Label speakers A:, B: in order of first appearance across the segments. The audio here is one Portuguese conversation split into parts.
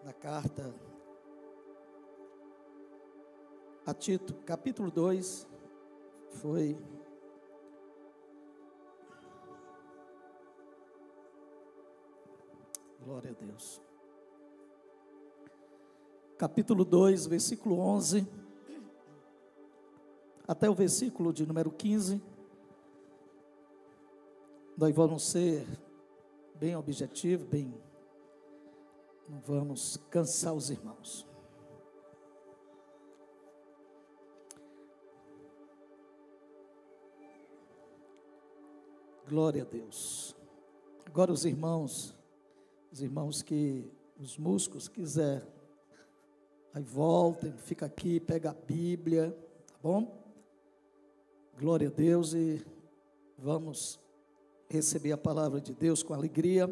A: na carta a Tito, capítulo 2, foi glória a Deus. Capítulo 2, versículo 11 até o versículo de número 15. Nós vamos ser bem objetivos, não vamos cansar os irmãos. Glória a Deus. Agora os irmãos os músicos quiser, aí voltem, fica aqui, pega a Bíblia, tá bom? Glória a Deus, e vamos receber a palavra de Deus com alegria.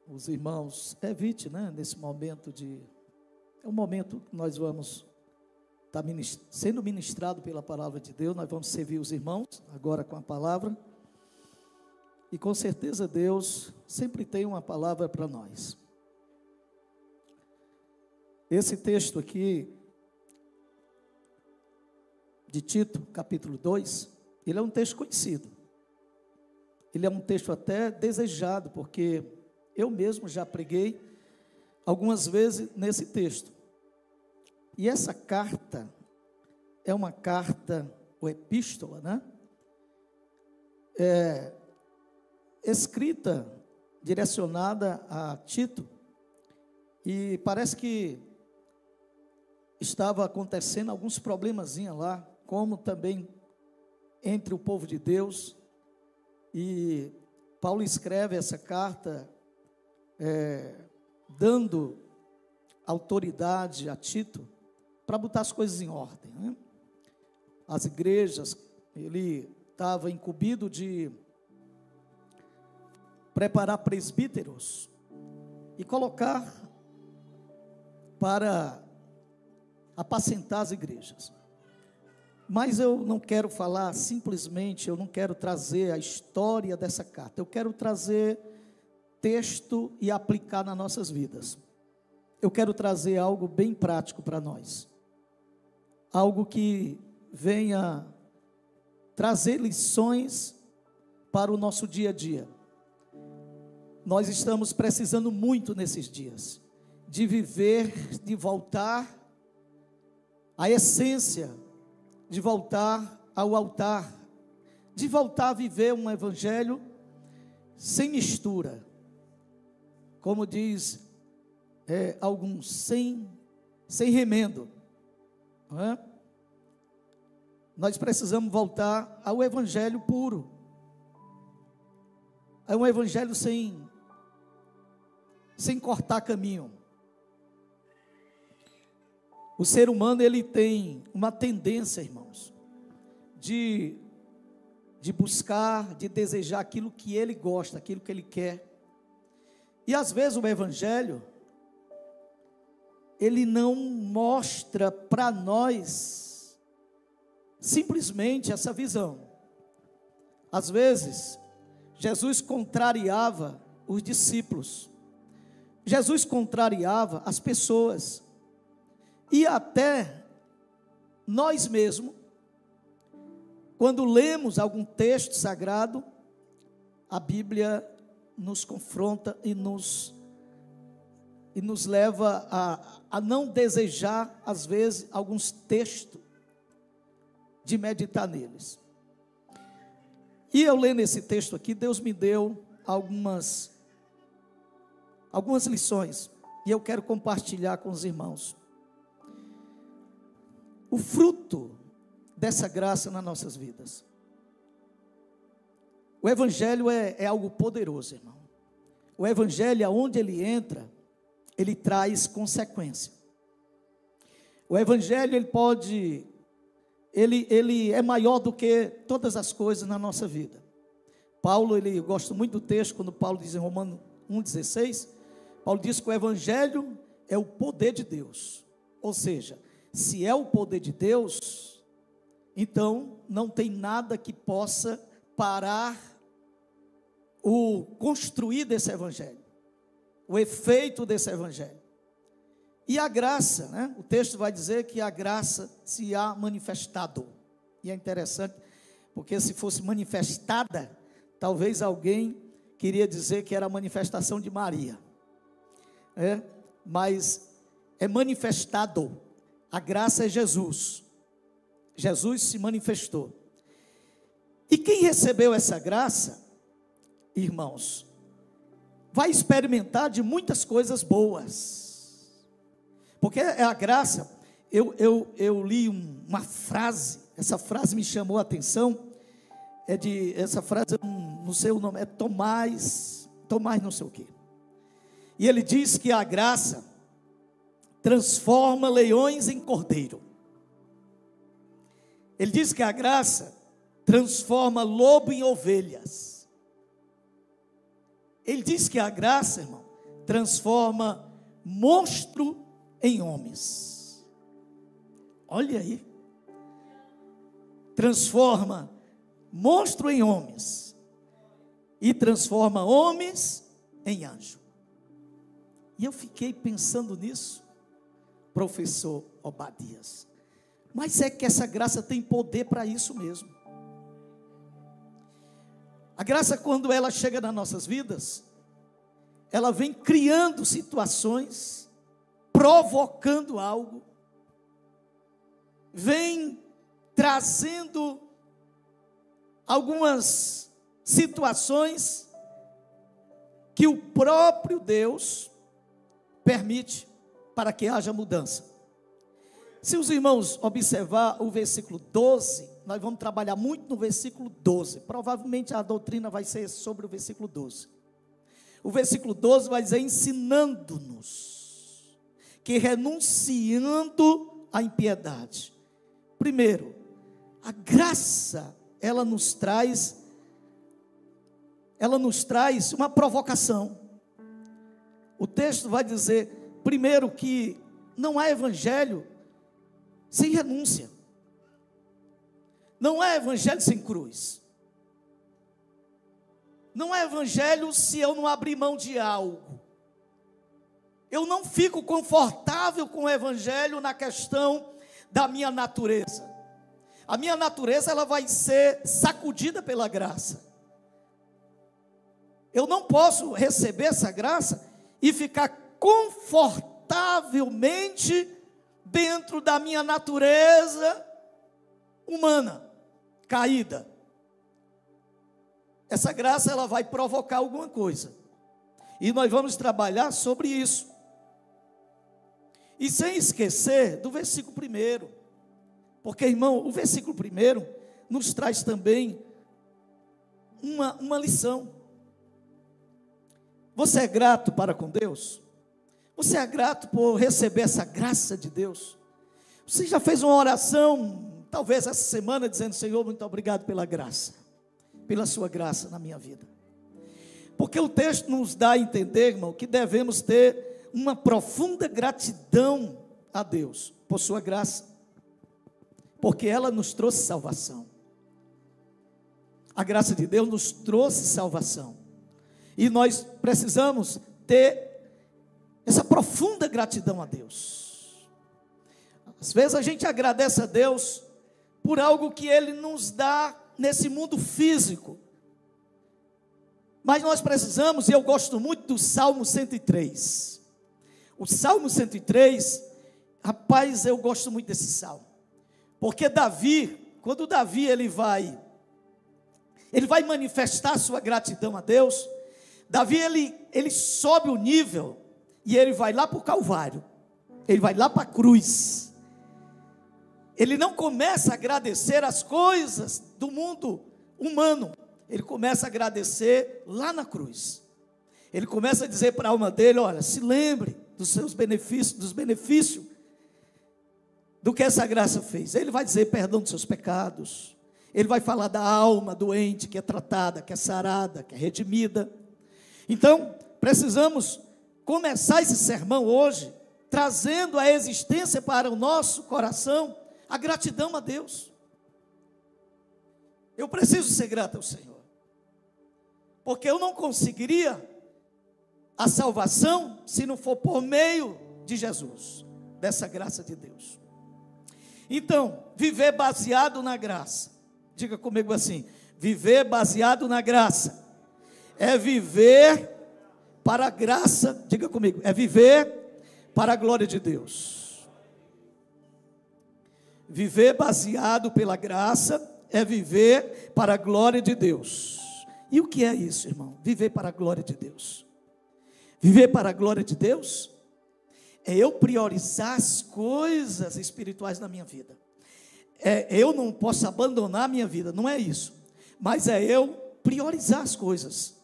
A: Os irmãos, evite, nesse momento é um momento que nós vamos estar sendo ministrado pela palavra de Deus. Nós vamos servir os irmãos agora com a palavra, e com certeza Deus sempre tem uma palavra para nós. Esse texto aqui de Tito, capítulo 2, ele é um texto conhecido, ele é um texto até desejado, porque eu mesmo já preguei algumas vezes nesse texto. E essa carta é uma carta, ou epístola, escrita, direcionada a Tito, e parece que estava acontecendo alguns problemazinhos lá, como também entre o povo de Deus, e Paulo escreve essa carta, dando autoridade a Tito, para botar as coisas em ordem, As igrejas, ele estava incumbido de preparar presbíteros e colocar para apacentar as igrejas. Mas eu não quero falar simplesmente, eu não quero trazer a história dessa carta, eu quero trazer texto e aplicar nas nossas vidas. Eu quero trazer algo bem prático para nós, algo que venha trazer lições para o nosso dia a dia. Nós estamos precisando muito nesses dias de viver, de voltar à essência, de voltar ao altar, de voltar a viver um evangelho sem mistura, como diz alguns, sem remendo, não é? Nós precisamos voltar ao evangelho puro, é um evangelho sem cortar caminho. O ser humano, ele tem uma tendência, irmãos, de buscar, de desejar aquilo que ele gosta, aquilo que ele quer. E às vezes o evangelho, ele não mostra para nós simplesmente essa visão. Às vezes, Jesus contrariava os discípulos, Jesus contrariava as pessoas, e até nós mesmos, quando lemos algum texto sagrado, a Bíblia nos confronta e nos leva a não desejar, às vezes, alguns textos, de meditar neles. E eu lendo esse texto aqui, Deus me deu algumas lições, e eu quero compartilhar com os irmãos. O fruto dessa graça nas nossas vidas. O evangelho é algo poderoso, irmão. O evangelho, aonde ele entra, ele traz consequência. O evangelho, ele é maior do que todas as coisas na nossa vida. Paulo, eu gosto muito do texto, quando Paulo diz em Romanos 1,16, Paulo diz que o evangelho é o poder de Deus. Ou seja, se é o poder de Deus, então não tem nada que possa parar o construir desse evangelho. o efeito desse evangelho. E a graça, né? O texto vai dizer que a graça se há manifestado. E é interessante, porque se fosse manifestada, talvez alguém queria dizer que era a manifestação de Maria. Mas é manifestado. A graça é Jesus. Jesus se manifestou. E quem recebeu essa graça, irmãos, vai experimentar de muitas coisas boas. Porque é a graça. Eu li uma frase, essa frase me chamou a atenção. Essa frase, eu não sei o nome, é Tomás não sei o quê. E ele diz que a graça transforma leões em cordeiro. Ele diz que a graça transforma lobo em ovelhas. Ele diz que a graça, irmão, transforma monstro em homens. Olha aí. Transforma monstro em homens. E transforma homens em anjo. E eu fiquei pensando nisso, professor Obadias. Mas é que essa graça tem poder para isso mesmo. A graça, quando ela chega nas nossas vidas, ela vem criando situações, provocando algo, vem trazendo algumas situações que o próprio Deus permite para que haja mudança. Se os irmãos observar o versículo 12, nós vamos trabalhar muito no versículo 12. Provavelmente a doutrina vai ser sobre o versículo 12. O versículo 12 vai dizer: ensinando-nos que renunciando à impiedade. Primeiro, a graça, ela nos traz uma provocação. O texto vai dizer, primeiro, que não há evangelho sem renúncia. Não há evangelho sem cruz. Não há evangelho se eu não abrir mão de algo. Eu não fico confortável com o evangelho na questão da minha natureza. A minha natureza, ela vai ser sacudida pela graça. Eu não posso receber essa graça e ficar confortavelmente dentro da minha natureza humana, caída. Essa graça, ela vai provocar alguma coisa. E nós vamos trabalhar sobre isso. E sem esquecer do versículo 1. Porque, irmão, o versículo 1 nos traz também uma lição. Você é grato para com Deus? Você é grato por receber essa graça de Deus? Você já fez uma oração, talvez essa semana, dizendo: Senhor, muito obrigado pela graça, pela sua graça na minha vida. Porque o texto nos dá a entender, irmão, que devemos ter uma profunda gratidão a Deus por sua graça, porque ela nos trouxe salvação. A graça de Deus nos trouxe salvação. E nós precisamos ter essa profunda gratidão a Deus. Às vezes a gente agradece a Deus por algo que Ele nos dá nesse mundo físico. Mas nós precisamos, e eu gosto muito do Salmo 103. O Salmo 103, rapaz, eu gosto muito desse salmo. Porque Davi, quando Davi ele vai manifestar a sua gratidão a Deus, Davi ele sobe o nível e ele vai lá para o Calvário, ele vai lá para a cruz. Ele não começa a agradecer as coisas do mundo humano, ele começa a agradecer lá na cruz. Ele começa a dizer para a alma dele: olha, se lembre dos seus benefícios, do que essa graça fez. Ele vai dizer perdão dos seus pecados, ele vai falar da alma doente que é tratada, que é sarada, que é redimida. Então, precisamos começar esse sermão hoje, trazendo a existência para o nosso coração, a gratidão a Deus. Eu preciso ser grato ao Senhor, porque eu não conseguiria a salvação se não for por meio de Jesus, dessa graça de Deus. Então, viver baseado na graça, diga comigo assim: viver baseado na graça é viver para a graça, diga comigo, é viver para a glória de Deus. Viver baseado pela graça é viver para a glória de Deus. E o que é isso, irmão? Viver para a glória de Deus. Viver para a glória de Deus é eu priorizar as coisas espirituais na minha vida. Eu não posso abandonar a minha vida, não é isso. Mas é eu priorizar as coisas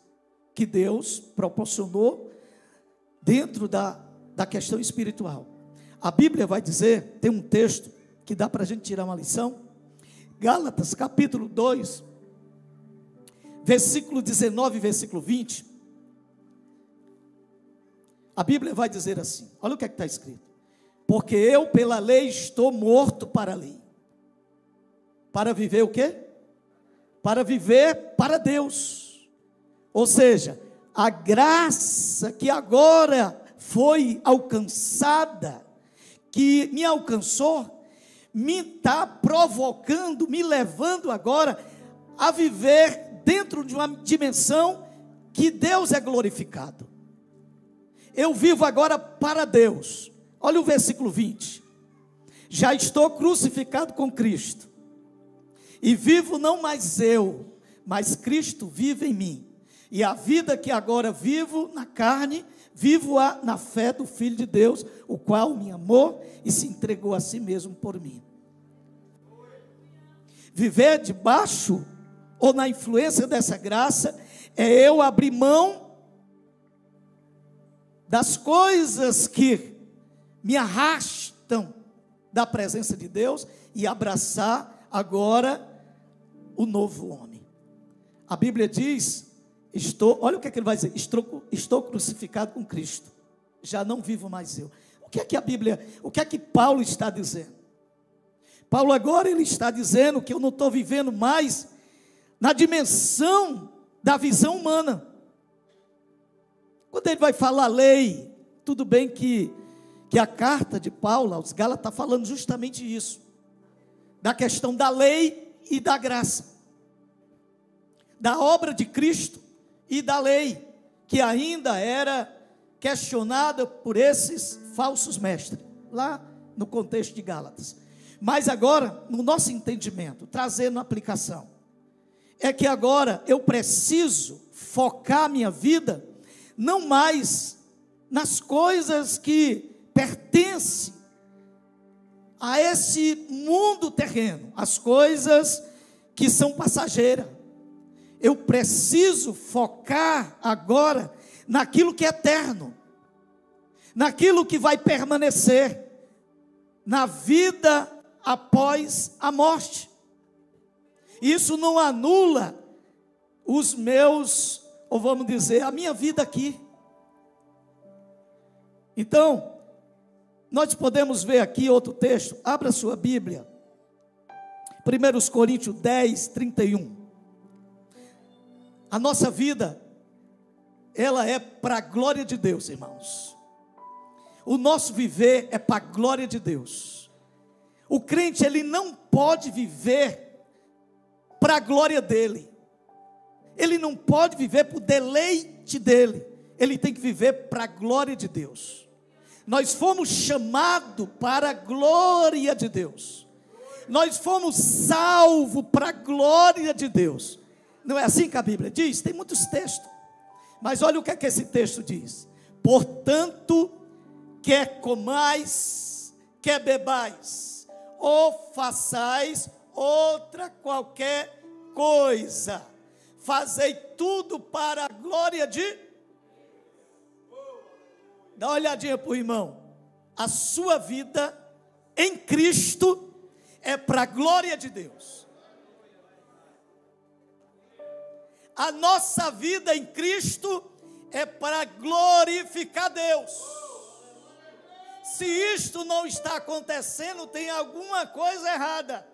A: que Deus proporcionou dentro da questão espiritual. A Bíblia vai dizer, tem um texto que dá para a gente tirar uma lição. Gálatas capítulo 2, versículo 19 e versículo 20. A Bíblia vai dizer assim, olha o que é que está escrito: porque eu pela lei estou morto para a lei. Para viver o quê? Para viver para Deus. Ou seja, a graça que agora foi alcançada, que me alcançou, me está provocando, me levando agora a viver dentro de uma dimensão que Deus é glorificado. Eu vivo agora para Deus. Olha o versículo 20. Já estou crucificado com Cristo, e vivo não mais eu, mas Cristo vive em mim. E a vida que agora vivo na carne, vivo-a na fé do Filho de Deus, o qual me amou e se entregou a si mesmo por mim. Viver debaixo ou na influência dessa graça é eu abrir mão das coisas que me arrastam da presença de Deus e abraçar agora o novo homem. A Bíblia diz, olha o que é que ele vai dizer: estou crucificado com Cristo, já não vivo mais eu. O que é que Paulo está dizendo? Paulo agora ele está dizendo que eu não estou vivendo mais na dimensão da visão humana. Quando ele vai falar lei, tudo bem que a carta de Paulo aos Gálatas está falando justamente isso, da questão da lei e da graça, da obra de Cristo e da lei, que ainda era questionada por esses falsos mestres, lá no contexto de Gálatas. Mas agora, no nosso entendimento, trazendo a aplicação, é que agora eu preciso focar minha vida não mais nas coisas que pertencem a esse mundo terreno, as coisas que são passageiras. Eu preciso focar agora naquilo que é eterno, naquilo que vai permanecer, na vida após a morte. Isso não anula os meus, ou vamos dizer, a minha vida aqui. Então, nós podemos ver aqui outro texto. Abra sua Bíblia, 1 Coríntios 10, 31. A nossa vida, ela é para a glória de Deus, irmãos. O nosso viver é para a glória de Deus. O crente, ele não pode viver para a glória dele. Ele não pode viver para o deleite dele. Ele tem que viver para a glória de Deus. Nós fomos chamados para a glória de Deus. Nós fomos salvos para a glória de Deus. Não é assim que a Bíblia diz? Tem muitos textos. Mas olha o que é que esse texto diz. Portanto, quer comais, quer bebais, ou façais outra qualquer coisa, fazei tudo para a glória de... Dá uma olhadinha para o irmão. A sua vida em Cristo é para a glória de Deus. A nossa vida em Cristo é para glorificar Deus. Se isto não está acontecendo, tem alguma coisa errada.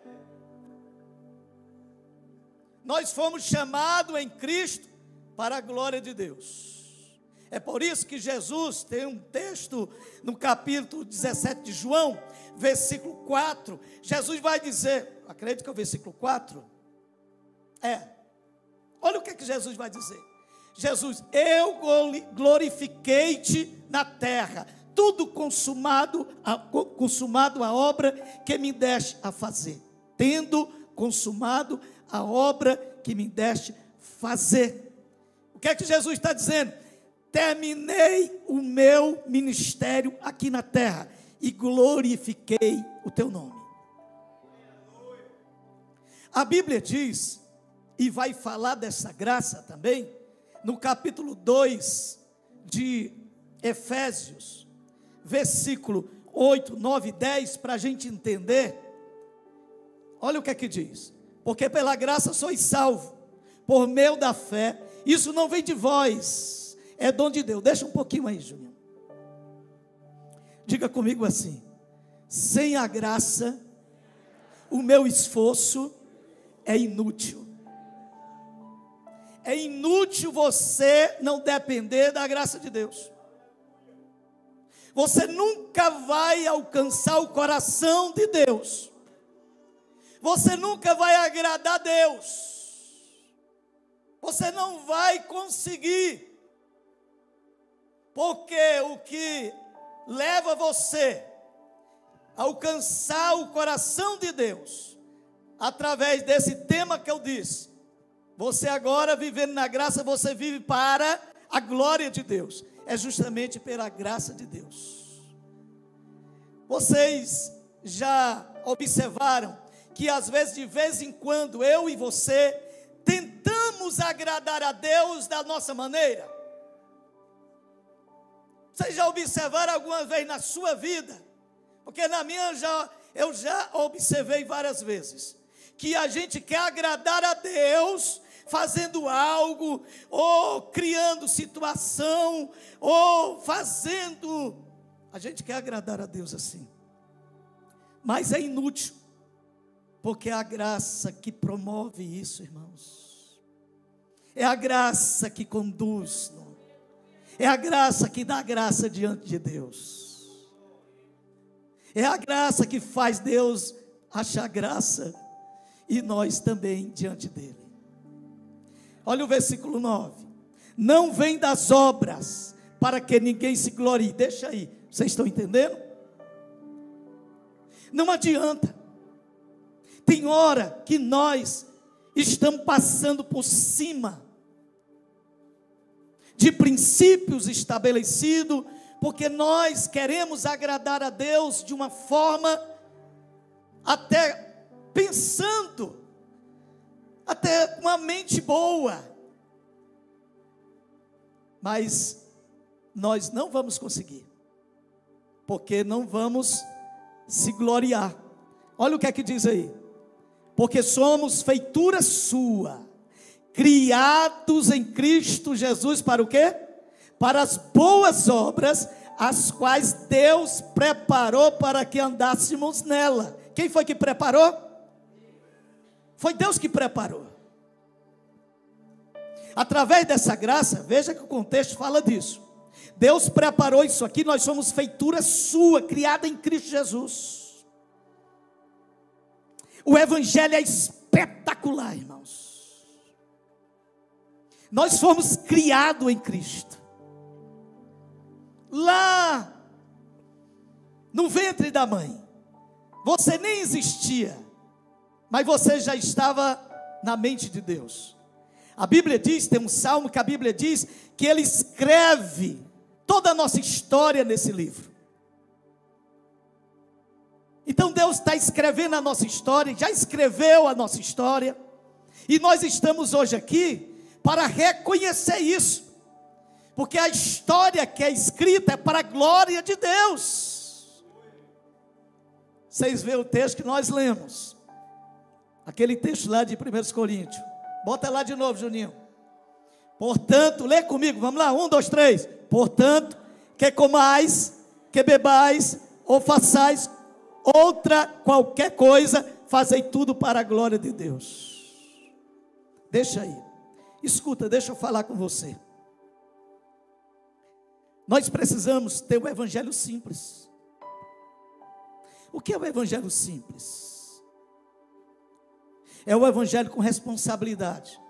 A: Nós fomos chamados em Cristo para a glória de Deus. É por isso que Jesus tem um texto no capítulo 17 de João, versículo 4. Jesus vai dizer, acredito que é o versículo 4. Olha o que Jesus vai dizer. Jesus, eu glorifiquei-te na terra, tudo consumado a obra que me deste a fazer. Tendo consumado a obra que me deste fazer. O que é que Jesus está dizendo? Terminei o meu ministério aqui na terra e glorifiquei o teu nome. A Bíblia diz, e vai falar dessa graça também, no capítulo 2 de Efésios, versículo 8, 9 e 10, para a gente entender. Olha o que é que diz: porque pela graça sois salvos, por meio da fé, isso não vem de vós, é dom de Deus. Deixa um pouquinho aí, Juninho. Diga comigo assim: sem a graça, o meu esforço é inútil. É inútil você não depender da graça de Deus. Você nunca vai alcançar o coração de Deus. Você nunca vai agradar a Deus. Você não vai conseguir. Porque o que leva você a alcançar o coração de Deus, através desse tema que eu disse, você agora vivendo na graça, você vive para a glória de Deus. É justamente pela graça de Deus. Vocês já observaram que às vezes, de vez em quando, eu e você tentamos agradar a Deus da nossa maneira? Vocês já observaram alguma vez na sua vida? Porque na minha eu já observei várias vezes que a gente quer agradar a Deus fazendo algo, ou criando situação, ou fazendo. A gente quer agradar a Deus assim. Mas é inútil, porque é a graça que promove isso, irmãos. É a graça que conduz, não? É a graça que dá graça diante de Deus. É a graça que faz Deus achar graça e nós também diante dele. Olha o versículo 9. Não vem das obras para que ninguém se glorie. Deixa aí, vocês estão entendendo? Não adianta. Tem hora que nós estamos passando por cima de princípios estabelecidos, porque nós queremos agradar a Deus de uma forma, até pensando, até com uma mente boa, mas nós não vamos conseguir, porque não vamos se gloriar. Olha o que é que diz aí: porque somos feitura sua, criados em Cristo Jesus para o quê? Para as boas obras, as quais Deus preparou para que andássemos nela. Quem foi que preparou? Foi Deus que preparou. Através dessa graça, veja que o contexto fala disso. Deus preparou isso aqui, nós somos feitura sua, criada em Cristo Jesus. O evangelho é espetacular, irmãos. Nós fomos criados em Cristo. Lá no ventre da mãe, você nem existia, mas você já estava na mente de Deus. A Bíblia diz, tem um salmo que a Bíblia diz que Ele escreve toda a nossa história nesse livro. Então Deus está escrevendo a nossa história, já escreveu a nossa história, e nós estamos hoje aqui para reconhecer isso, porque a história que é escrita é para a glória de Deus. Vocês veem o texto que nós lemos, aquele texto lá de 1 Coríntios, bota lá de novo, Juninho. Portanto, lê comigo, vamos lá, 1, 2, 3. Portanto, que comais, que bebais, ou façais outra qualquer coisa, fazei tudo para a glória de Deus. Deixa aí, escuta, deixa eu falar com você. Nós precisamos ter o evangelho simples. O que é o evangelho simples? É o evangelho com responsabilidade,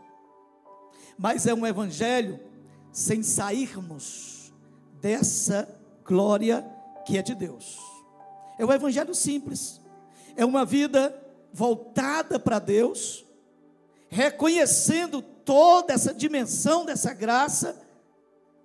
A: mas é um evangelho sem sairmos dessa glória que é de Deus. É o evangelho simples, é uma vida voltada para Deus, reconhecendo toda essa dimensão dessa graça,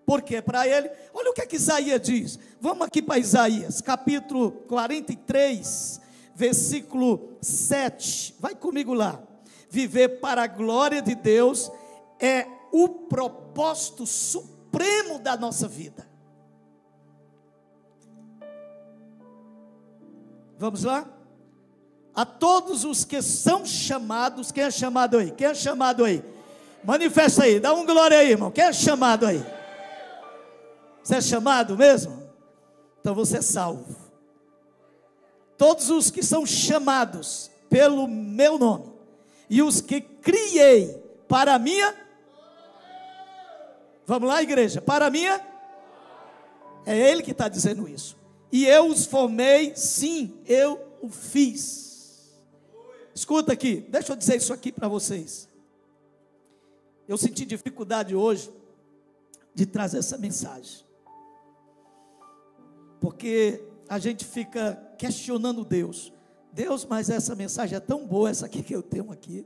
A: porque para Ele, olha o que é que Isaías diz. Vamos aqui para Isaías, capítulo 43, versículo 7, vai comigo lá. Viver para a glória de Deus é o propósito supremo da nossa vida. Vamos lá? A todos os que são chamados, quem é chamado aí? Quem é chamado aí? Manifesta aí, dá um glória aí, irmão. Quem é chamado aí? Você é chamado mesmo? Então você é salvo. Todos os que são chamados pelo meu nome, e os que criei para a minha, vamos lá, igreja, para a minha, é Ele que está dizendo isso. E eu os formei, sim, eu o fiz. Escuta aqui, deixa eu dizer isso aqui para vocês. Eu senti dificuldade hoje de trazer essa mensagem, porque a gente fica questionando Deus. Deus, mas essa mensagem é tão boa, essa aqui que eu tenho aqui.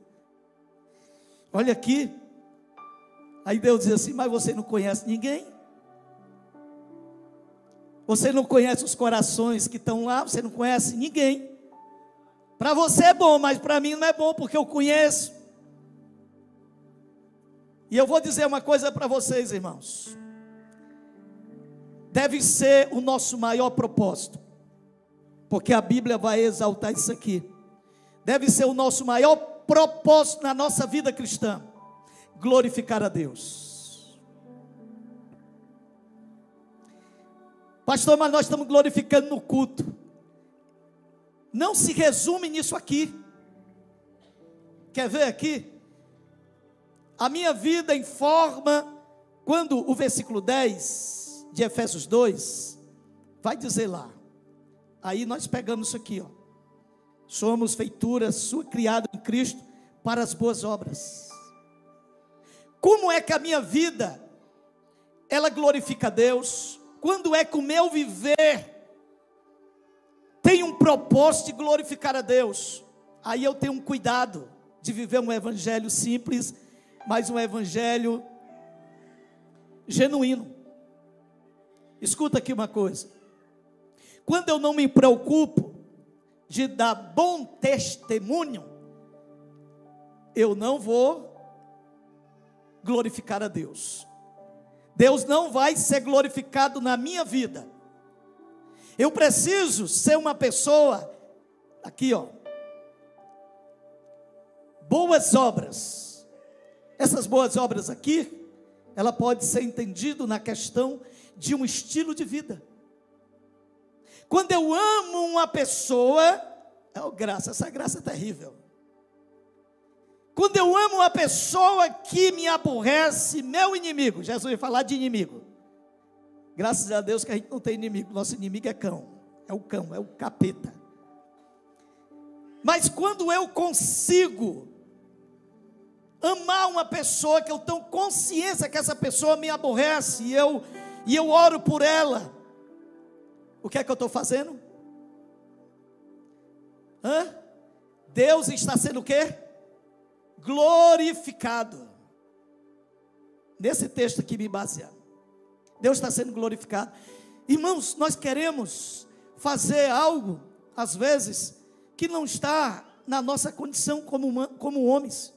A: Olha aqui. Aí Deus diz assim, mas você não conhece ninguém? Você não conhece os corações que estão lá? Você não conhece ninguém? Para você é bom, mas para mim não é bom, porque eu conheço. E eu vou dizer uma coisa para vocês, irmãos. Deve ser o nosso maior propósito, porque a Bíblia vai exaltar isso aqui. Deve ser o nosso maior propósito na nossa vida cristã: glorificar a Deus. Pastor, mas nós estamos glorificando no culto. Não se resume nisso aqui. Quer ver aqui? A minha vida informa, quando o versículo 10 de Efésios 2 vai dizer lá. Aí nós pegamos isso aqui, ó. Somos feitura sua, criada em Cristo para as boas obras. Como é que a minha vida ela glorifica a Deus? Quando é que o meu viver tem um propósito de glorificar a Deus? Aí eu tenho um cuidado de viver um evangelho simples, mas um evangelho genuíno. Escuta aqui uma coisa. Quando eu não me preocupo de dar bom testemunho, eu não vou glorificar a Deus. Deus não vai ser glorificado na minha vida. Eu preciso ser uma pessoa, aqui ó, boas obras. Essas boas obras aqui, ela pode ser entendido na questão de um estilo de vida. Quando eu amo uma pessoa, graça, essa graça é terrível. Quando eu amo uma pessoa que me aborrece, meu inimigo, Jesus ia falar de inimigo. Graças a Deus que a gente não tem inimigo, nosso inimigo é cão, é o capeta. Mas quando eu consigo amar uma pessoa que eu tenho consciência que essa pessoa me aborrece, e eu oro por ela, o que é que eu estou fazendo? Deus está sendo o quê? Glorificado. Nesse texto aqui me baseando, Deus está sendo glorificado. Irmãos, nós queremos fazer algo, às vezes, que não está na nossa condição como homens,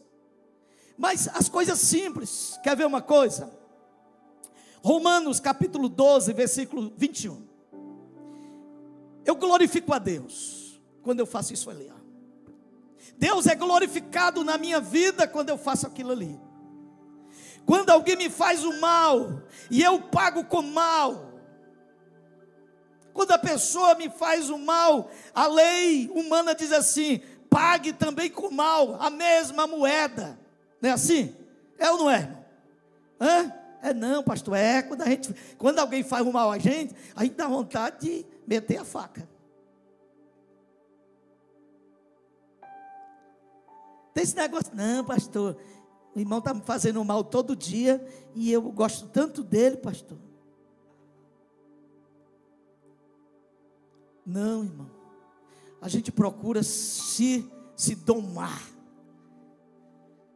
A: mas as coisas simples. Quer ver uma coisa? Romanos capítulo 12, versículo 21. Eu glorifico a Deus quando eu faço isso ali, ó. Deus é glorificado na minha vida quando eu faço aquilo ali. Quando alguém me faz o mal e eu pago com mal. Quando a pessoa me faz o mal, a lei humana diz assim: pague também com mal a mesma moeda. Não é assim? É ou não é, irmão? Não, pastor, quando alguém faz um mal a gente dá vontade de meter a faca. Tem esse negócio, não, pastor, o irmão está me fazendo mal todo dia e eu gosto tanto dele, pastor. Não, irmão, a gente procura se domar,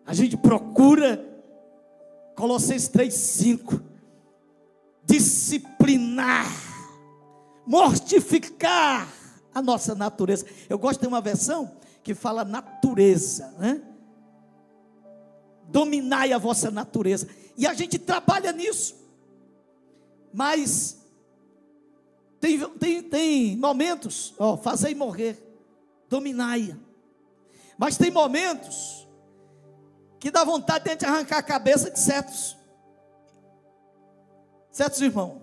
A: a gente procura, Colossenses 3:5, disciplinar, mortificar a nossa natureza. Eu gosto de uma versão que fala natureza, né? Dominai a vossa natureza, e a gente trabalha nisso, mas tem momentos, fazei morrer, dominai, mas tem momentos que dá vontade de a gente arrancar a cabeça de certos irmãos,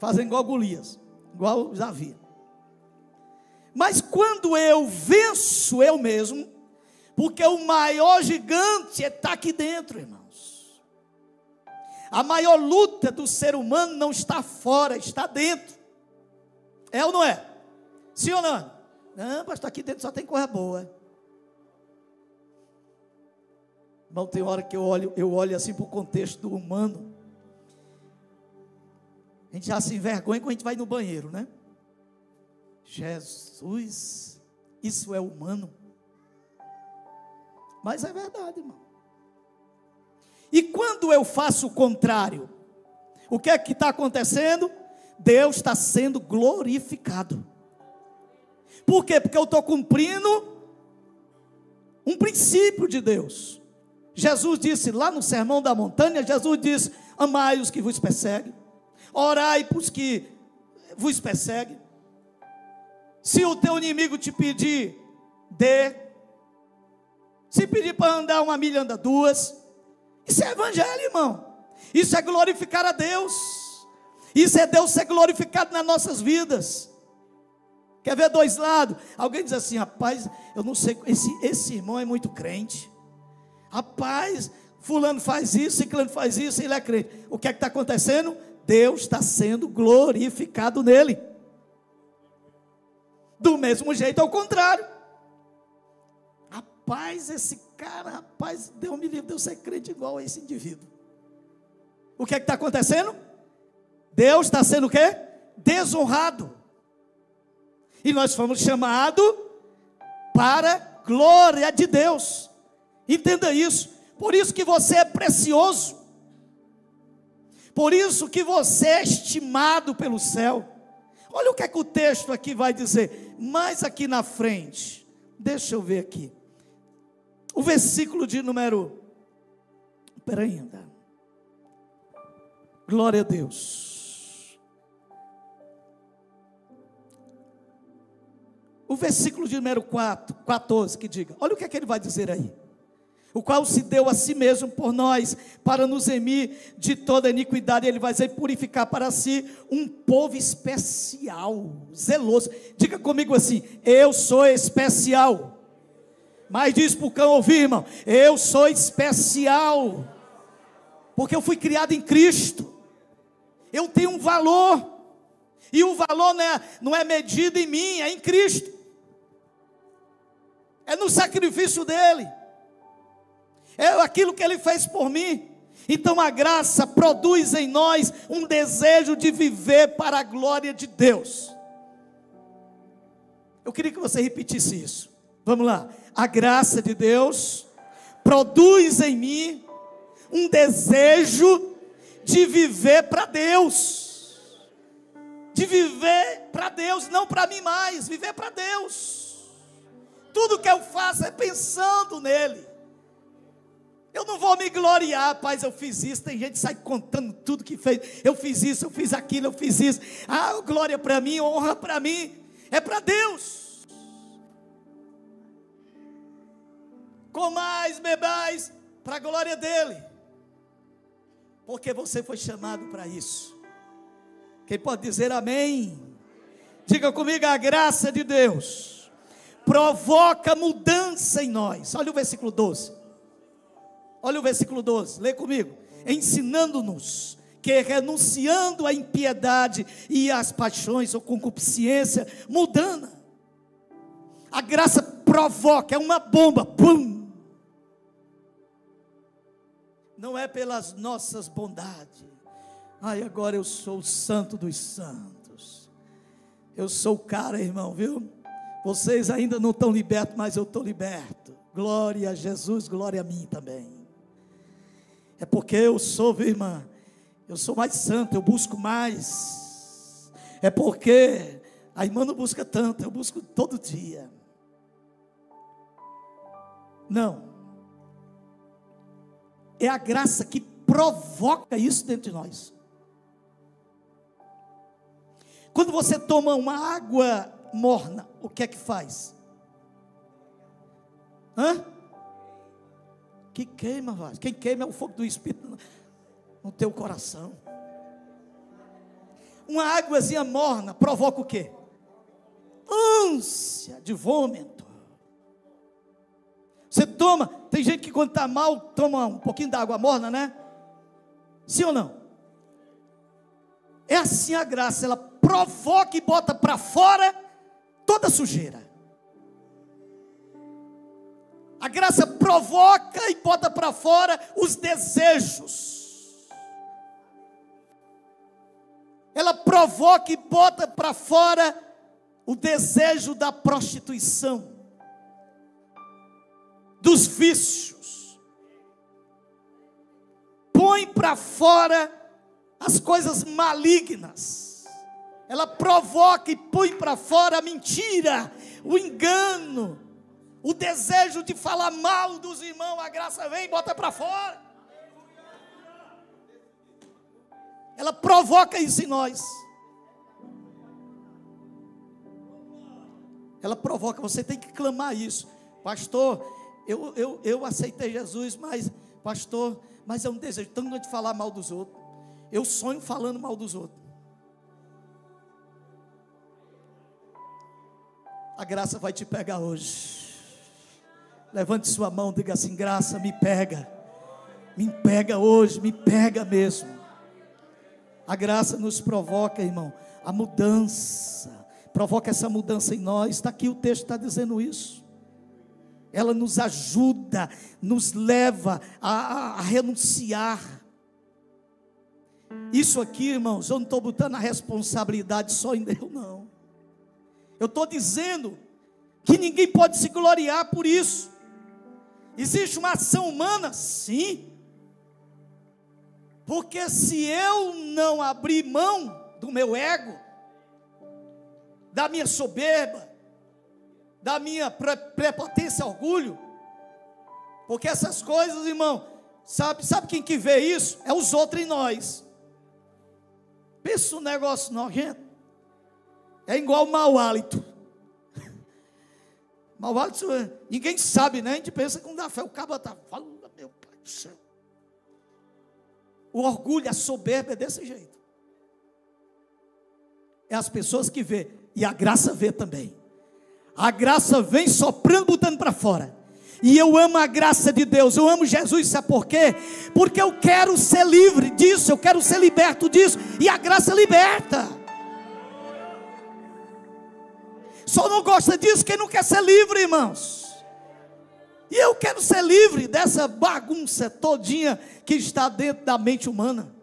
A: fazem igual Golias, igual Davi. Mas quando eu venço eu mesmo, porque o maior gigante está aqui dentro, irmãos. A maior luta do ser humano não está fora, está dentro. É ou não é? Sim ou não? Não, pastor, aqui dentro só tem coisa boa. Irmão, tem hora que eu olho assim para o contexto do humano. A gente já se envergonha quando a gente vai no banheiro, né? Jesus, isso é humano. Mas é verdade, irmão. E quando eu faço o contrário, o que é que está acontecendo? Deus está sendo glorificado. Por quê? Porque eu estou cumprindo um princípio de Deus. Jesus disse lá no Sermão da Montanha, Jesus disse: amai os que vos perseguem, orai para os que vos perseguem. Se o teu inimigo te pedir, dê. Se pedir para andar 1 milha, anda 2. Isso é evangelho, irmão. Isso é glorificar a Deus. Isso é Deus ser glorificado nas nossas vidas. Quer ver 2 lados? Alguém diz assim: rapaz, eu não sei, esse irmão é muito crente. Rapaz, fulano faz isso, ciclano faz isso, ele é crente. O que é que está acontecendo? Deus está sendo glorificado nele. Do mesmo jeito, ao contrário. Rapaz, esse cara, Deus me livre de eu ser crente igual a esse indivíduo. O que é que está acontecendo? Deus está sendo o quê? Desonrado. E nós fomos chamados para glória de Deus. Entenda isso. Por isso que você é precioso. Por isso que você é estimado pelo céu. Olha o que é que o texto aqui vai dizer. Mais aqui na frente. Deixa eu ver aqui. O versículo de número... Espera ainda. Glória a Deus. O versículo de número 14 que diga. Olha o que é que ele vai dizer aí. O qual se deu a si mesmo por nós, para nos remir de toda iniquidade. Ele vai dizer, purificar para si um povo especial, zeloso. Diga comigo assim: eu sou especial. Mas diz para o cão ouvir, irmão: eu sou especial, porque eu fui criado em Cristo. Eu tenho um valor, e o valor não é medido em mim, é em Cristo. É no sacrifício dele. É aquilo que ele fez por mim. Então a graça produz em nós um desejo de viver para a glória de Deus. Eu queria que você repetisse isso. Vamos lá. A graça de Deus produz em mim um desejo de viver para Deus. De viver para Deus, não para mim mais, viver para Deus. Tudo que eu faço é pensando nele. Eu não vou me gloriar, rapaz, eu fiz isso. Tem gente que sai contando tudo que fez. Eu fiz isso, eu fiz aquilo, eu fiz isso. Ah, glória para mim, honra para mim. É para Deus. Comais, bebais, para a glória dele. Porque você foi chamado para isso. Quem pode dizer amém? Diga comigo: a graça de Deus provoca mudança em nós. Olha o versículo 12. Olha o versículo 12, lê comigo. ensinando-nos que renunciando à impiedade e às paixões ou concupiscência mundana, a graça provoca, é uma bomba, pum. Não é pelas nossas bondades. Ai, agora eu sou o santo dos santos. Eu sou o cara, irmão, viu? Vocês ainda não estão libertos, mas eu estou liberto. Glória a Jesus, glória a mim também. É porque eu sou, viu, irmã? Eu sou mais santo, eu busco mais. É porque a irmã não busca tanto, eu busco todo dia. Não. É a graça que provoca isso dentro de nós. Quando você toma uma água morna, o que é que faz? Que queima, rapaz. Quem queima é o fogo do Espírito no teu coração. Uma águazinha morna provoca o quê? Ânsia de vômito. Você toma, tem gente que quando está mal, toma um pouquinho da água morna, né? Sim ou não? É assim a graça, ela provoca e bota para fora toda a sujeira. A graça provoca e bota para fora os desejos. Ela provoca e bota para fora o desejo da prostituição, dos vícios. Põe para fora as coisas malignas. Ela provoca e põe para fora a mentira, o engano, o desejo de falar mal dos irmãos. A graça vem e bota para fora. Ela provoca isso em nós. Ela provoca, você tem que clamar isso. Pastor, eu aceitei Jesus, mas pastor, mas eu não desejo tanto de falar mal dos outros. Eu sonho falando mal dos outros. A graça vai te pegar hoje. Levante sua mão, diga assim: graça, me pega hoje, me pega mesmo. A graça nos provoca, irmão, a mudança, provoca essa mudança em nós. Está aqui, o texto está dizendo isso. Ela nos ajuda, nos leva a renunciar. Isso aqui, irmãos, eu não estou botando a responsabilidade só em Deus, não. Eu estou dizendo que ninguém pode se gloriar por isso. Existe uma ação humana? Sim. Porque se eu não abrir mão do meu ego, da minha soberba, da minha prepotência, orgulho, porque essas coisas, irmão, sabe quem que vê isso? É os outros em nós. Pensa um negócio nojento. É igual mau hálito. Mau hálito, ninguém sabe, né? A gente pensa que não dá fé. O cabo está falando, meu pai do céu. O orgulho, a soberba é desse jeito. É as pessoas que vê. E a graça vê também. A graça vem soprando, botando para fora. E eu amo a graça de Deus. Eu amo Jesus, sabe por quê? Porque eu quero ser livre disso. Eu quero ser liberto disso. E a graça liberta. Só não gosta disso quem não quer ser livre, irmãos. E eu quero ser livre dessa bagunça todinha que está dentro da mente humana.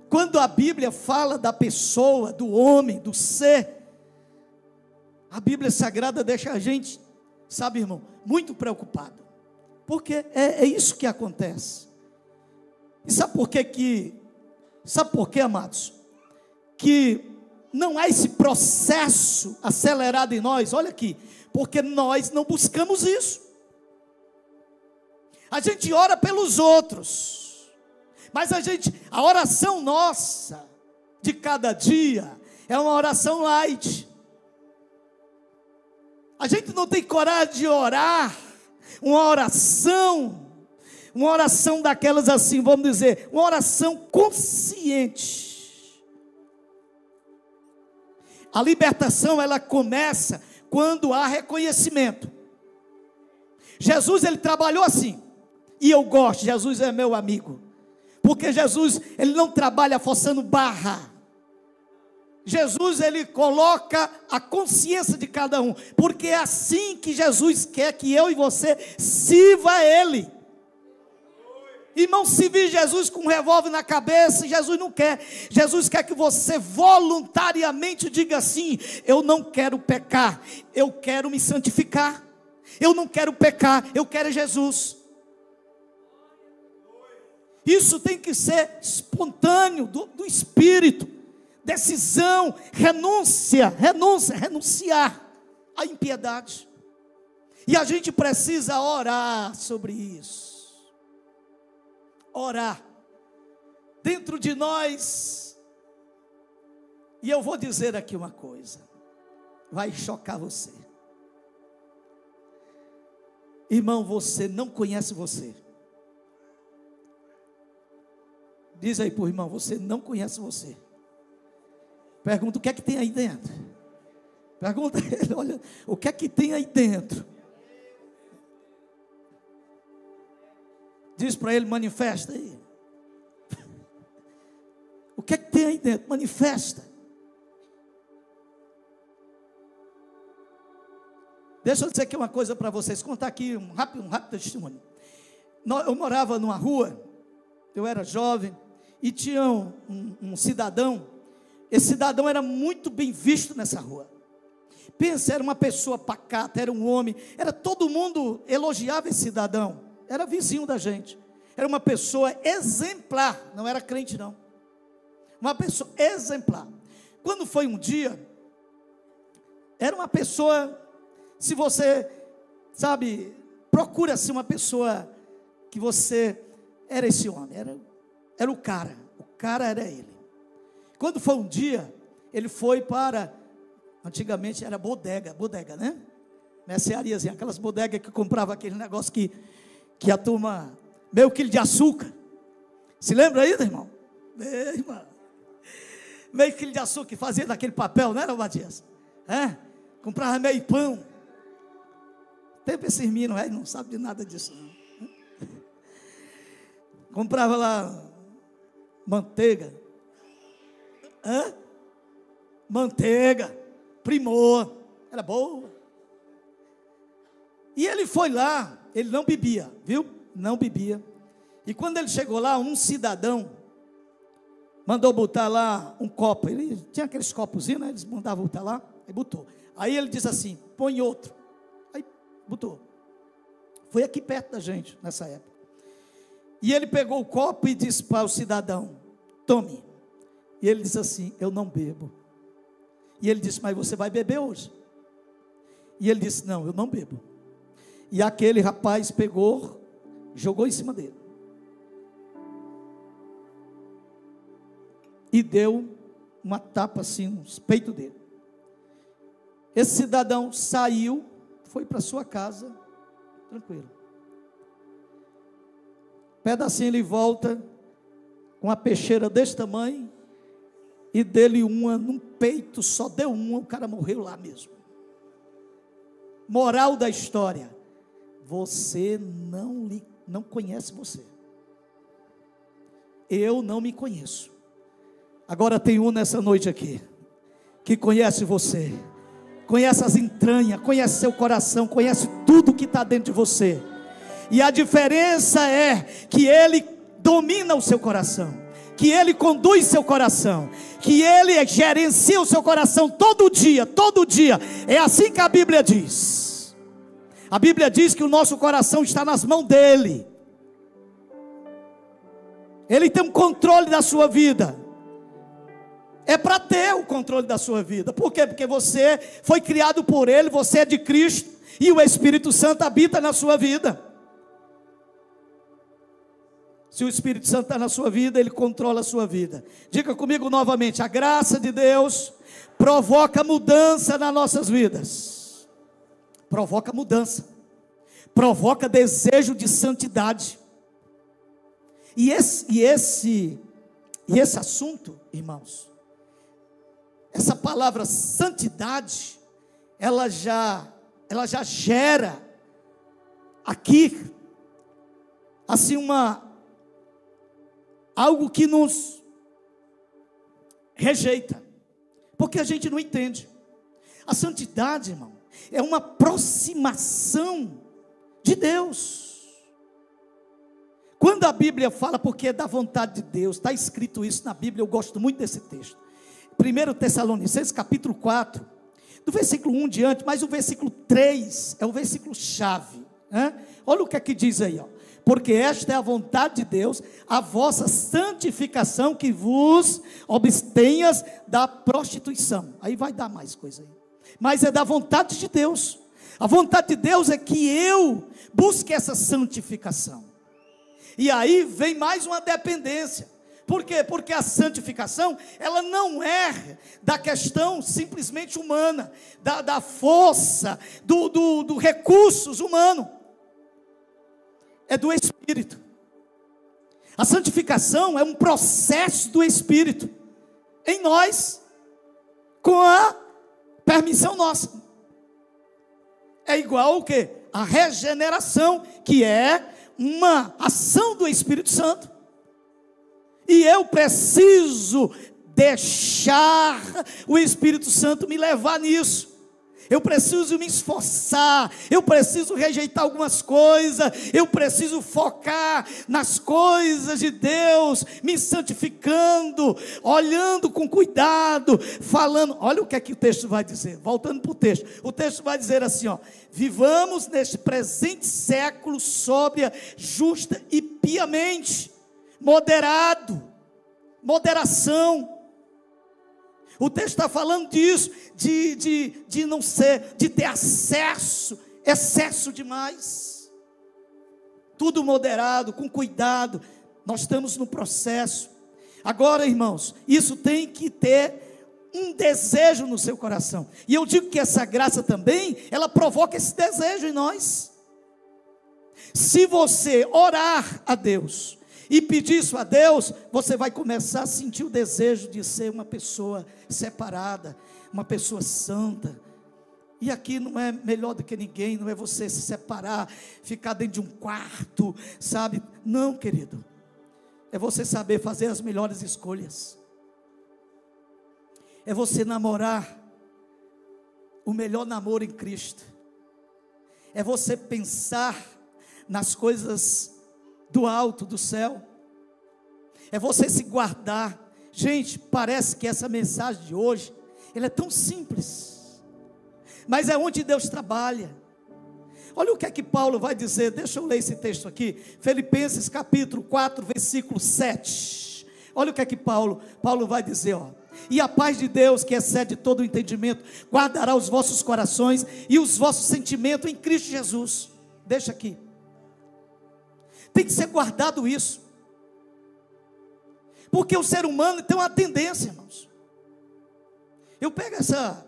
A: Quando a Bíblia fala da pessoa, do homem, do ser, a Bíblia Sagrada deixa a gente, sabe, irmão, muito preocupado. Porque é isso que acontece. E sabe por quê, amados? Que não há esse processo acelerado em nós. Olha aqui, porque nós não buscamos isso. A gente ora pelos outros, mas a oração nossa de cada dia é uma oração light. A gente não tem coragem de orar uma oração daquelas assim, vamos dizer, uma oração consciente. A libertação, ela começa quando há reconhecimento. Jesus, ele trabalhou assim. E eu gosto, Jesus é meu amigo. Porque Jesus, ele não trabalha forçando barra. Jesus, ele coloca a consciência de cada um. Porque é assim que Jesus quer que eu e você sirva a Ele. Irmão, se vir Jesus com um revólver na cabeça, Jesus não quer. Jesus quer que você voluntariamente diga assim: eu não quero pecar, eu quero me santificar. Eu não quero pecar, eu quero Jesus. Isso tem que ser espontâneo, do Espírito. Decisão, renunciar à impiedade. E a gente precisa orar sobre isso. Orar. Dentro de nós. E eu vou dizer aqui uma coisa. Vai chocar você. Irmão, você não conhece você. Diz aí para o irmão, você não conhece você. Pergunta o que é que tem aí dentro. Pergunta a ele, olha, o que é que tem aí dentro. Diz para ele, manifesta aí. O que é que tem aí dentro? Manifesta. Deixa eu dizer aqui uma coisa para vocês, contar aqui um rápido testemunho. Eu morava numa rua, eu era jovem, e tinha um cidadão. Esse cidadão era muito bem visto nessa rua. Pensa, era uma pessoa pacata, era um homem, todo mundo elogiava esse cidadão, era vizinho da gente, era uma pessoa exemplar, não era crente não, uma pessoa exemplar. Quando foi um dia, era uma pessoa, se você, sabe, procura assim uma pessoa que você, era esse homem, era o cara era ele. Quando foi um dia, ele foi para, antigamente era bodega, né? Merceariazinha, aquelas bodegas que comprava aquele negócio que a turma, meio quilo de açúcar. Se lembra aí, irmão? Irmão. Meio quilo de açúcar que fazia daquele papel, não era, Matias? Comprava meio pão. Tem esses meninos, não sabe de nada disso, não. Comprava lá manteiga. Manteiga, Primor, era boa. E ele foi lá, ele não bebia, viu? Não bebia. E quando ele chegou lá, um cidadão mandou botar lá um copo. Ele tinha aqueles copozinhos, né? Eles mandavam botar lá, aí botou. Aí ele disse assim: põe outro. Aí botou. Foi aqui perto da gente, nessa época. E ele pegou o copo e disse para o cidadão: tome. E ele disse assim: eu não bebo. E ele disse: mas você vai beber hoje? E ele disse: não, eu não bebo. E aquele rapaz pegou, jogou em cima dele e deu uma tapa assim nos peitos dele. Esse cidadão saiu, foi para sua casa, tranquilo. Pedacinho ele volta com uma peixeira desse tamanho e dele uma num peito, só deu uma, o cara morreu lá mesmo. Moral da história: você não conhece você. Eu não me conheço. Agora tem um nessa noite aqui que conhece você, conhece as entranhas, conhece seu coração, conhece tudo que está dentro de você. E a diferença é que Ele domina o seu coração, que Ele conduz seu coração, que Ele gerencia o seu coração todo dia. É assim que a Bíblia diz. A Bíblia diz que o nosso coração está nas mãos dEle. Ele tem um controle da sua vida. É para ter o controle da sua vida. Por quê? Porque você foi criado por Ele, você é de Cristo, e o Espírito Santo habita na sua vida. Se o Espírito Santo está na sua vida, Ele controla a sua vida. Diga comigo novamente: a graça de Deus provoca mudança nas nossas vidas. Provoca mudança. Provoca desejo de santidade. E esse assunto, irmãos, essa palavra santidade, ela já gera aqui assim, algo que nos rejeita, porque a gente não entende. A santidade, irmão, é uma aproximação de Deus. Quando a Bíblia fala porque é da vontade de Deus, está escrito isso na Bíblia, eu gosto muito desse texto. 1 Tessalonicenses capítulo 4, do versículo 1 diante, mas o versículo 3 é o versículo chave, né? Olha o que é que diz aí, ó. Porque esta é a vontade de Deus, a vossa santificação, que vos abstenhas da prostituição. Aí vai dar mais coisa aí. Mas é da vontade de Deus. A vontade de Deus é que eu busque essa santificação. E aí vem mais uma dependência. Por quê? Porque a santificação, ela não é da questão simplesmente humana, da força, do recursos humanos. É do Espírito. A santificação é um processo do Espírito em nós, com a permissão nossa. É igual o quê? A regeneração, que é uma ação do Espírito Santo. E eu preciso deixar o Espírito Santo me levar nisso. Eu preciso me esforçar, eu preciso rejeitar algumas coisas, eu preciso focar nas coisas de Deus, me santificando, olhando com cuidado, falando. Olha o que é que o texto vai dizer, voltando para o texto vai dizer assim, ó: vivamos neste presente século sóbria, justa e piamente, moderação. O texto está falando disso, de não ser, de ter excesso demais. Tudo moderado, com cuidado. Nós estamos no processo. Agora, irmãos, isso tem que ter um desejo no seu coração. E eu digo que essa graça também, ela provoca esse desejo em nós. Se você orar a Deus e pedir isso a Deus, você vai começar a sentir o desejo de ser uma pessoa separada, uma pessoa santa. E aqui não é melhor do que ninguém, não é você se separar, ficar dentro de um quarto, sabe? Não, querido. É você saber fazer as melhores escolhas. É você namorar o melhor namoro em Cristo. É você pensar nas coisas do alto, do céu. É você se guardar. Gente, parece que essa mensagem de hoje, ela é tão simples, mas é onde Deus trabalha. Olha o que é que Paulo vai dizer. Deixa eu ler esse texto aqui, Filipenses capítulo 4, versículo 7. Olha o que é que Paulo vai dizer, ó: e a paz de Deus, que excede todo o entendimento, guardará os vossos corações e os vossos sentimentos em Cristo Jesus. Deixa aqui. Tem que ser guardado isso. Porque o ser humano tem uma tendência, irmãos. Eu pego essa,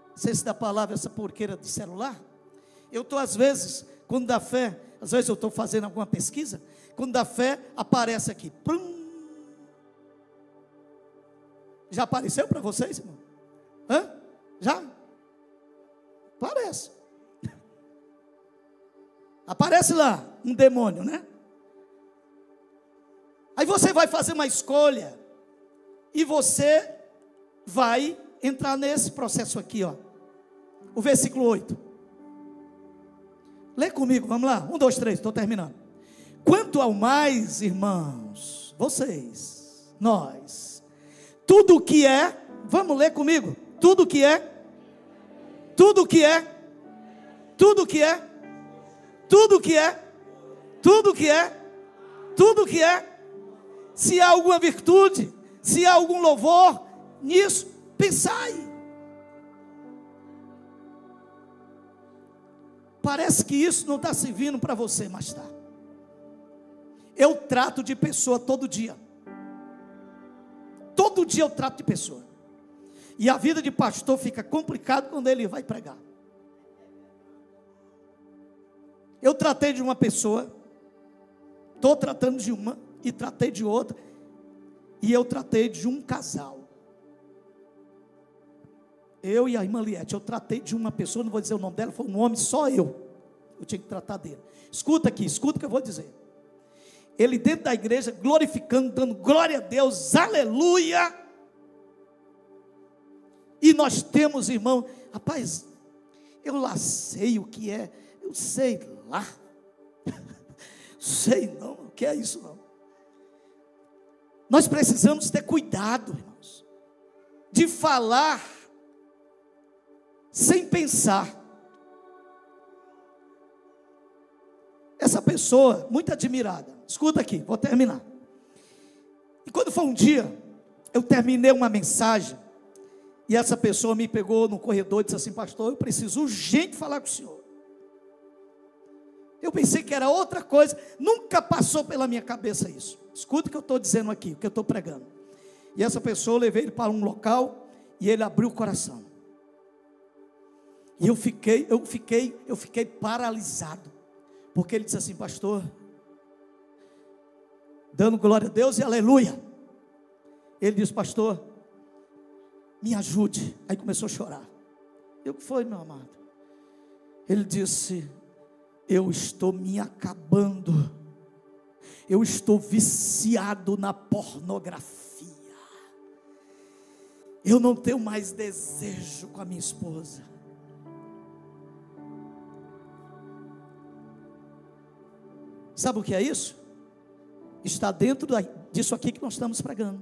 A: não sei se dá palavra, essa porqueira de celular. Eu estou às vezes, quando dá fé, às vezes eu estou fazendo alguma pesquisa, quando dá fé, aparece aqui. Plum. Já apareceu para vocês, irmão? Hã? Já? Aparece. Aparece lá, um demônio, né? Aí você vai fazer uma escolha, e você vai entrar nesse processo aqui, ó. O versículo 8. Lê comigo, vamos lá. 1, 2, 3, estou terminando. Quanto ao mais, irmãos, vocês, nós, tudo que é, vamos ler comigo. Tudo que é, tudo que é, tudo que é, tudo que é, tudo que é, tudo que é. Se há alguma virtude, se há algum louvor, nisso pensai. Parece que isso não está servindo para você, mas está. Eu trato de pessoa todo dia. Todo dia eu trato de pessoa. E a vida de pastor fica complicado quando ele vai pregar. Eu tratei de uma pessoa, estou tratando de uma, e tratei de outra, e eu tratei de um casal. Eu e a irmã Liette, eu tratei de uma pessoa, não vou dizer o nome dela, foi um homem, só eu tinha que tratar dele. Escuta aqui, escuta o que eu vou dizer. ele dentro da igreja, glorificando, dando glória a Deus, aleluia. E nós temos, irmão, rapaz, eu lá sei o que é, eu sei lá, sei não, o que é isso não. Nós precisamos ter cuidado, irmãos, de falar sem pensar. Essa pessoa, muito admirada, escuta aqui, vou terminar. E quando foi um dia, eu terminei uma mensagem, e essa pessoa me pegou no corredor e disse assim: pastor, eu preciso urgente falar com o senhor. Eu pensei que era outra coisa, nunca passou pela minha cabeça isso. Escuta o que eu estou dizendo aqui, o que eu estou pregando. E essa pessoa, eu levei ele para um local, e ele abriu o coração. E eu fiquei paralisado, porque ele disse assim: pastor, dando glória a Deus e aleluia. Ele disse: pastor, me ajude. Aí começou a chorar. Eu: o que foi, meu amado? Ele disse: eu estou me acabando, eu estou viciado na pornografia, eu não tenho mais desejo com a minha esposa. Sabe o que é isso? Está dentro disso aqui que nós estamos pregando.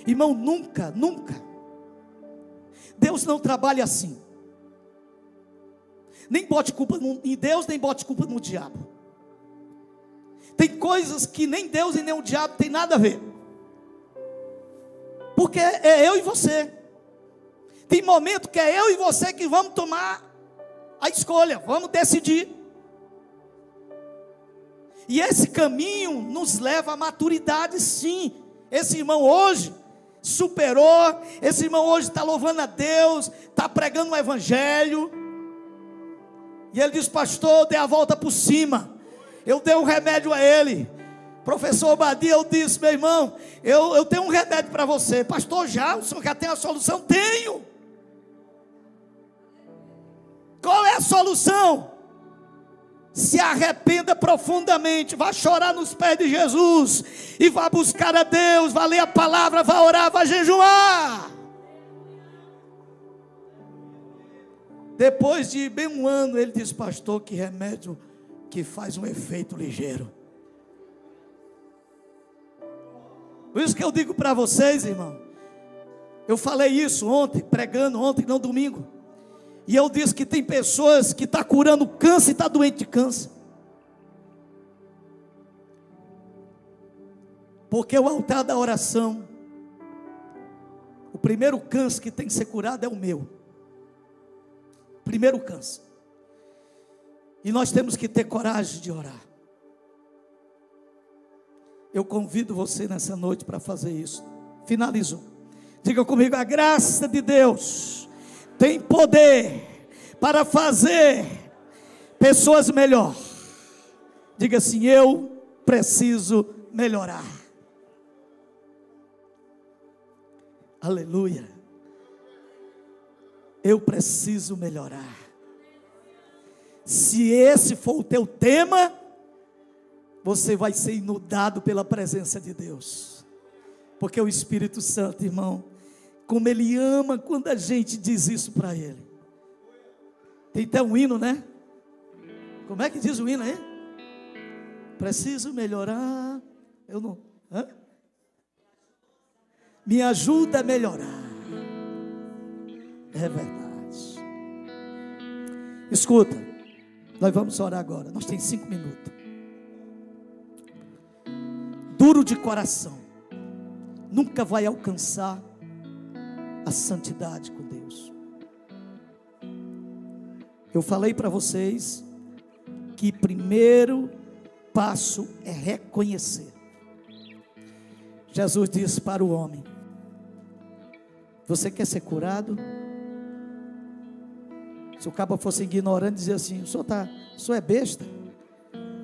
A: Irmão, nunca, Deus não trabalha assim. Nem bote culpa em Deus, nem bote culpa no diabo. Tem coisas que nem Deus e nem o diabo tem nada a ver, porque é eu e você. Tem momento que é eu e você que vamos tomar a escolha, vamos decidir. E esse caminho nos leva à maturidade, sim. Esse irmão hoje superou, esse irmão hoje está louvando a Deus, está pregando o evangelho. E ele diz: pastor, eu dei a volta por cima, eu dei um remédio a ele. Professor Badia, eu disse: meu irmão, eu tenho um remédio para você. Pastor, o senhor já tem a solução? Tenho. Qual é a solução? Se arrependa profundamente, vá chorar nos pés de Jesus, e vá buscar a Deus, vá ler a palavra, vá orar, vá jejuar. Depois de bem um ano, ele disse: pastor, que remédio que faz um efeito ligeiro. Por isso que eu digo para vocês, irmão, eu falei isso ontem, pregando ontem, não domingo. E eu disse que tem pessoas que estão curando câncer e estão doentes de câncer. Porque o altar da oração, o primeiro câncer que tem que ser curado é o meu. Primeiro câncer. E nós temos que ter coragem de orar. Eu convido você nessa noite para fazer isso. Finalizo. Diga comigo: a graça de Deus tem poder para fazer pessoas melhor. Diga assim: eu preciso melhorar. Aleluia. Eu preciso melhorar. Se esse for o teu tema, você vai ser inundado pela presença de Deus. Porque o Espírito Santo, irmão, como Ele ama quando a gente diz isso para Ele. Tem até um hino, né? Como é que diz o hino aí? Preciso melhorar. Eu não... Hã? Me ajuda a melhorar. É verdade. Escuta, nós vamos orar agora. Nós temos 5 minutos. Duro de coração nunca vai alcançar a santidade com Deus. Eu falei para vocês que primeiro passo é reconhecer. Jesus disse para o homem: você quer ser curado? Se o cabo fosse ignorante, dizia assim: o senhor é besta?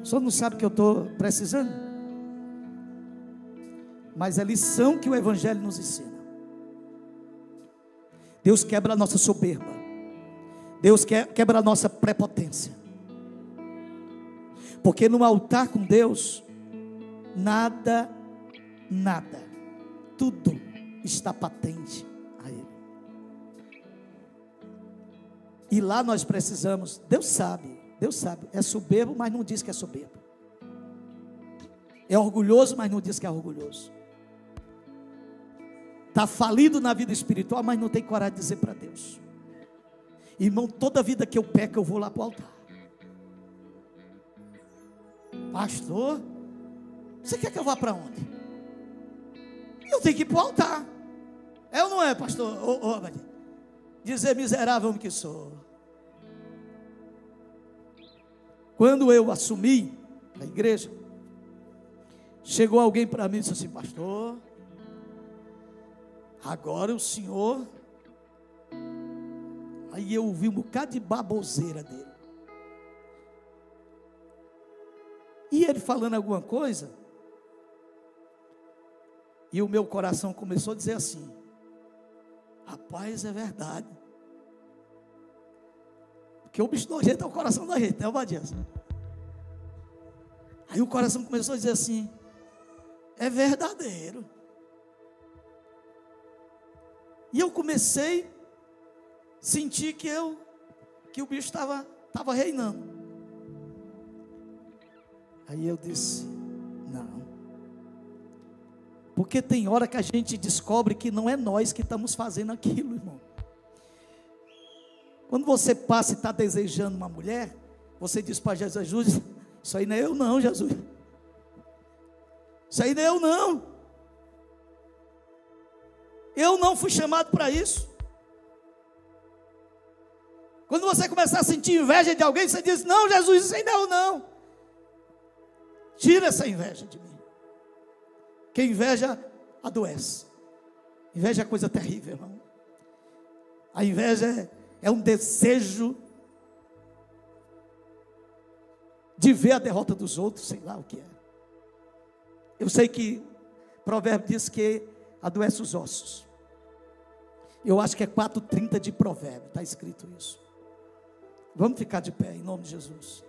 A: O senhor não sabe que eu estou precisando? Mas é lição que o Evangelho nos ensina. Deus quebra a nossa soberba. Deus quebra a nossa prepotência. Porque no altar com Deus, nada, tudo está patente a Ele. E lá nós precisamos, Deus sabe, é soberbo, mas não diz que é soberbo. É orgulhoso, mas não diz que é orgulhoso. Está falido na vida espiritual, mas não tem coragem de dizer para Deus. Irmão, toda vida que eu peco, eu vou lá para o altar. Pastor, você quer que eu vá para onde? Eu tenho que ir para o altar. É ou não é, pastor? Dizer miserável homem que sou. Quando eu assumi a igreja, chegou alguém para mim e disse assim: pastor, agora o senhor... Aí eu ouvi um bocado de baboseira dele. E ele falando alguma coisa, e o meu coração começou a dizer assim: rapaz, é verdade. Porque o bicho nojento é o coração da gente, né, Obadias? Aí o coração começou a dizer assim: é verdadeiro. E eu comecei a sentir que o bicho estava reinando. Aí eu disse: não. Porque tem hora que a gente descobre que não é nós que estamos fazendo aquilo, irmão. Quando você passa e está desejando uma mulher, você diz para Jesus: isso aí não é eu não, Jesus. Isso aí não é eu não. Eu não fui chamado para isso. Quando você começar a sentir inveja de alguém, você diz: não, Jesus, isso aí não é eu não. Tira essa inveja de mim. Porque inveja adoece. Inveja é coisa terrível, irmão. A inveja é um desejo de ver a derrota dos outros, sei lá o que é. Eu sei que Provérbio diz que adoece os ossos. Eu acho que é 4:30 de Provérbio, está escrito isso. Vamos ficar de pé em nome de Jesus.